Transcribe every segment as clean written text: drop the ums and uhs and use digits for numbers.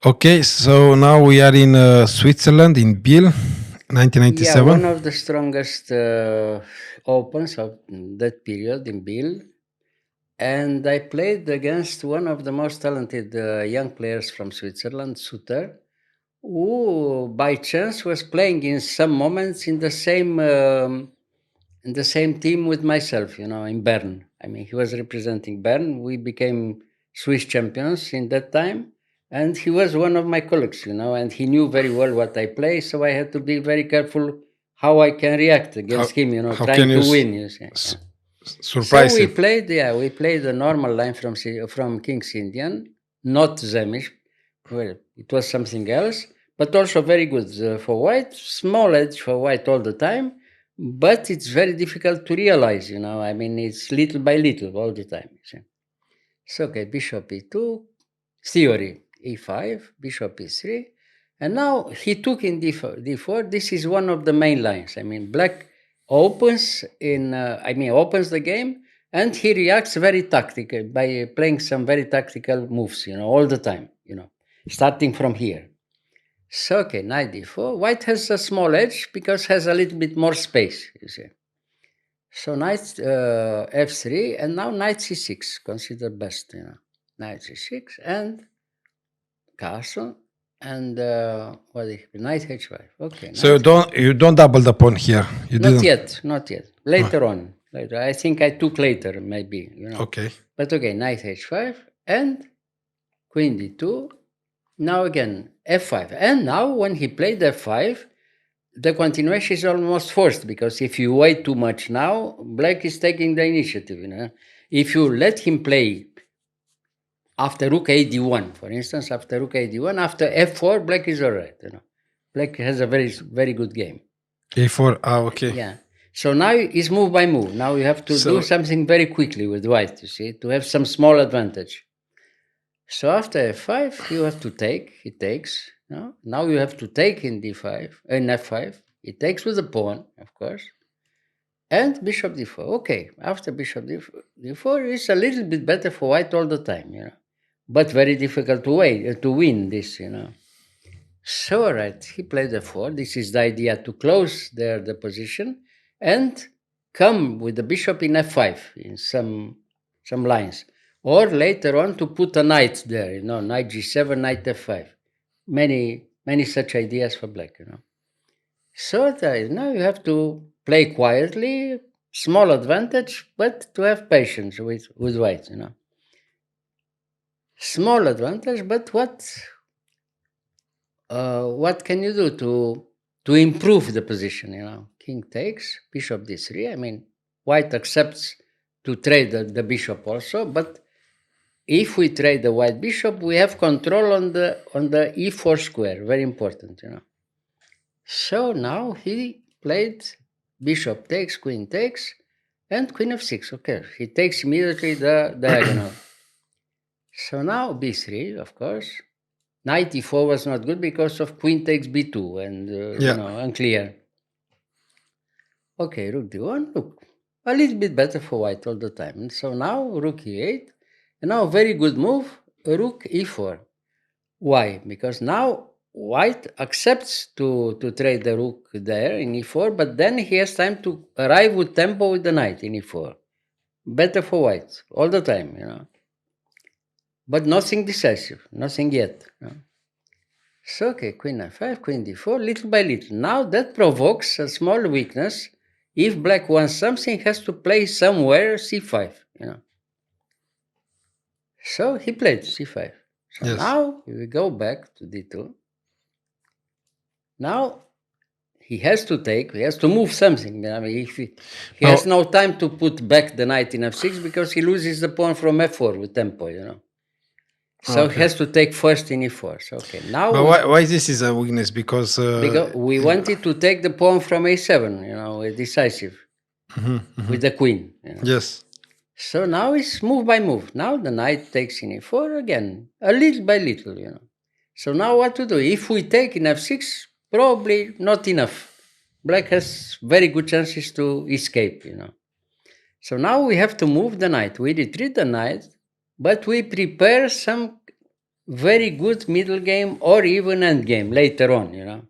Okay, so now we are in Switzerland, in Biel, Yeah, 1997. one of the strongest opens of that period in Biel. And I played against one of the most talented young players from Switzerland, Sutter, who by chance was playing in some moments in the same team with myself, in Bern. I mean, he was representing Bern. We became Swiss champions in that time. And he was one of my colleagues, and he knew very well what I play. So I had to be very careful how I can react How, against him, how can trying you to win, you see. s- Yeah. So surprise we him? played, we played the normal line from King's Indian, not Zemish. Well, it was something else, but also very good for white, small edge for white all the time, but it's very difficult to realize, I mean, it's little by little all the time. You see. So, okay, bishop e2, theory, e5, bishop e3, and now he took in d4. This is one of the main lines. I mean, black opens the game, and he reacts very tactical by playing some very tactical moves, all the time, starting from here. So, okay, knight d4. White has a small edge because has a little bit more space, you see. So knight f3, and now knight c6, considered best, Knight c6 and castle, and knight h5. Okay, So knight. you don't double the pawn here. You Not didn't. yet, not yet. Later on, later. I think I took later, maybe, Okay. But okay, knight h5 and queen d2. Now again f5, and now when he played f5, the continuation is almost forced because if you wait too much now, black is taking the initiative. If you let him play after rook a d1, for instance, after rook a d1, after f4, black is all right. Black has a very very good game. A4. Ah, okay. Yeah. So now it's move by move. Now you have to do So something very quickly with white. You see, to have some small advantage. So after f5, you have to take. He takes. Now you have to take in d5, in f5. He takes with the pawn, of course, and bishop d4. Okay, after bishop d4 is a little bit better for white all the time, but very difficult to win this, So, all right, he played f4. This is the idea to close the position and come with the bishop in f5 in some lines, or later on to put a knight there, knight g7, knight f5. Many such ideas for black, So now you have to play quietly, small advantage, but to have patience with white, Small advantage, but what can you do to improve the position? King takes, bishop d3. I mean, white accepts to trade the bishop also, but if we trade the white bishop, we have control on the e4 square. Very important, So now he played bishop takes, queen takes, and queen f6. Okay, he takes immediately the diagonal. So now b3, of course. Knight e4 was not good because of queen takes b2 and, yeah. unclear. Okay, rook d1, look, a little bit better for white all the time. And so now rook e8, and now very good move, rook e4. Why? Because now white accepts to trade the rook there in e4, but then he has time to arrive with tempo with the knight in e4. Better for white all the time, But nothing decisive, nothing yet. So, okay, queen f5, queen d4, little by little. Now that provokes a small weakness. If black wants something, has to play somewhere c5, So he played c5. So Yes. now we go back to d2. Now he has to move something. I mean, if he has no time to put back the knight in f6 because he loses the pawn from f4 with tempo, So he has to take first in e4. So, okay, now But why this is a weakness? Because we wanted to take the pawn from a7, decisive with the queen. yes. So now it's move by move. Now the knight takes in e4 again, a little by little, So now what to do? If we take in f6, probably not enough. Black has very good chances to escape, So now we have to move the knight. We retreat the knight, but we prepare some very good middle game or even end game later on.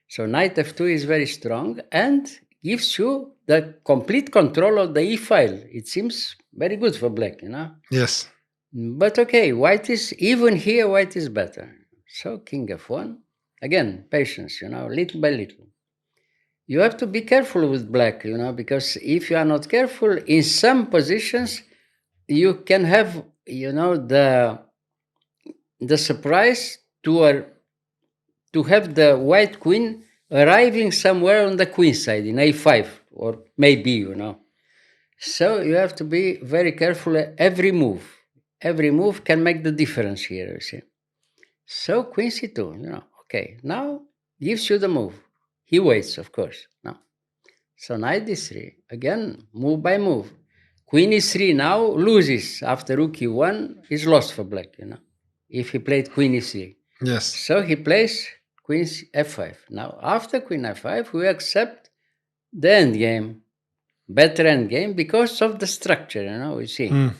So knight f2 is very strong and gives you the complete control of the e file. It seems very good for black. Yes. But okay, white is, even here, white is better. So king f1, again, patience, little by little. You have to be careful with black, because if you are not careful, in some positions, you can have, the surprise to have the white queen arriving somewhere on the queen side in a5, or maybe. So you have to be very careful at every move. Every move can make the difference here, you see. So queen c2, okay, now gives you the move. He waits, of course. Now, so knight d3, again, move by move. Queen e3 now loses after rook e1, is lost for black, if he played queen e3. Yes. So he plays queen f5. Now, after queen f5, we accept the endgame, better endgame, because of the structure, we see.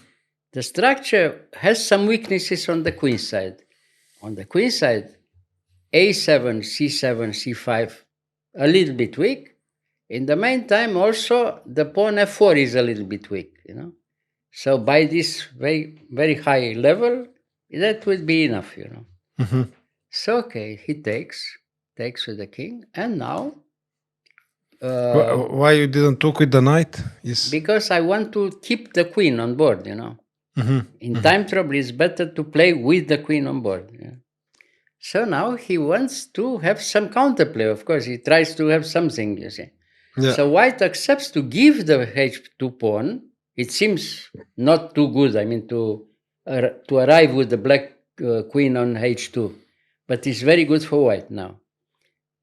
The structure has some weaknesses on the queen side. On the queen side, a7, c7, c5, a little bit weak. In the meantime, also, the pawn f4 is a little bit weak, So by this very, very high level, that would be enough, So, okay, he takes with the king, and now... Why you didn't took with the knight? Because I want to keep the queen on board, In time trouble, it's better to play with the queen on board. So now he wants to have some counterplay. Of course, he tries to have something, you see. Yeah. So white accepts to give the h2 pawn. It seems not too good, to arrive with the black queen on h2. But it's very good for white now.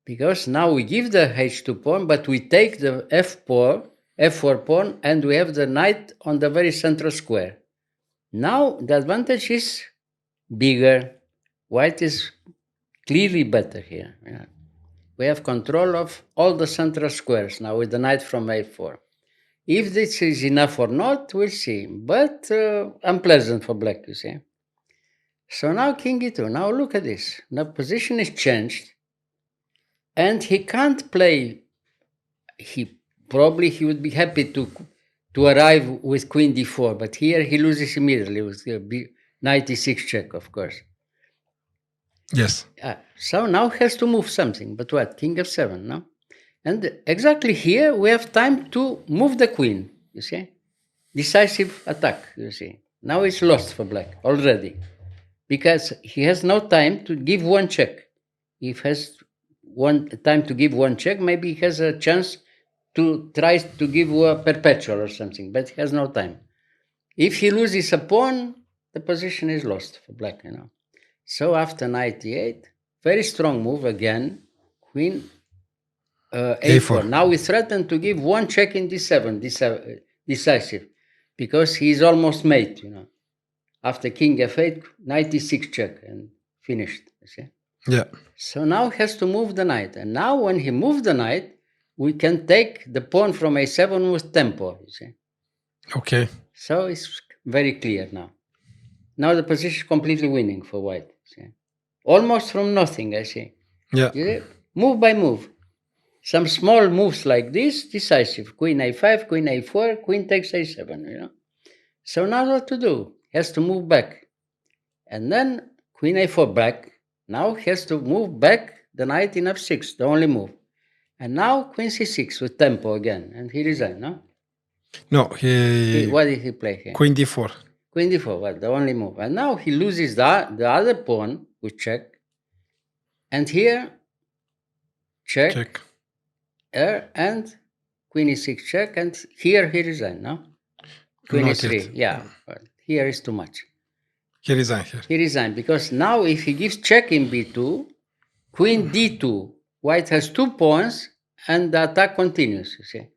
Because now we give the h2 pawn, but we take the f4 pawn, and we have the knight on the very central square. Now the advantage is bigger. White is clearly better here. We have control of all the central squares now with the knight from a4. If this is enough or not, we'll see. But unpleasant for black, you see. So now king e2. Now look at this. The position is changed. And he can't play. He would be happy to arrive with queen d4, but here he loses immediately with knight e6 check, of course. Yes. So now has to move something, but what? King f7, no? And exactly here we have time to move the queen, you see? Decisive attack, you see? Now it's lost for black already, because he has no time to give one check. If has time to give one check, maybe he has a chance to try to give a perpetual or something, but he has no time. If he loses a pawn, the position is lost for black, So after knight e8, very strong move again, queen a4. Now we threaten to give one check in d7, decisive, because he is almost mate, After king f8, knight e6 check, and finished, you see? Yeah. So now he has to move the knight. And now when he moves the knight, we can take the pawn from a7 with tempo, you see? Okay. So it's very clear now. Now the position is completely winning for white. See? Almost from nothing, I see. Yeah. Move by move. Some small moves like this, decisive. Queen a5, queen a4, queen takes a7, So now what to do? He has to move back. And then queen a4 back. Now he has to move back the knight in f6, the only move. And now queen c6 with tempo again. And he resigned, no? No, What did he play here? Queen d4. Queen d4, well, the only move. And now he loses the other pawn with check. And here, check. And queen e6 check. And here he resigned, no? Queen e3, yeah. But here is too much. He resigned here. He resigned because now if he gives check in b2, queen d2, white has 2 pawns and the attack continues, you see.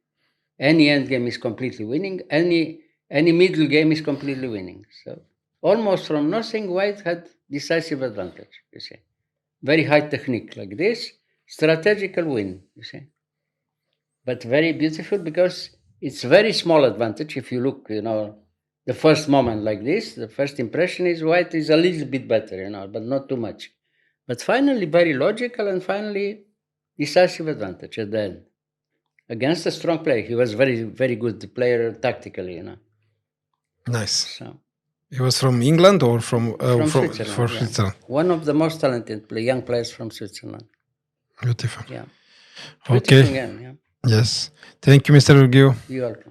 Any endgame is completely winning. Any middle game is completely winning. So almost from nothing, white had decisive advantage, you see. Very high technique like this, strategical win, you see. But very beautiful because it's very small advantage if you look, the the first moment like this, the first impression is white is a little bit better, but not too much. But finally, very logical, and finally, decisive advantage at the end. Against a strong player. He was very, very good player tactically, Nice. So, He was from England or from Switzerland. Switzerland? One of the most talented young players from Switzerland. Beautiful. Yeah. Okay. Beautiful game, yeah. Yes. Thank you, Mr. Gheorghiu. You're welcome.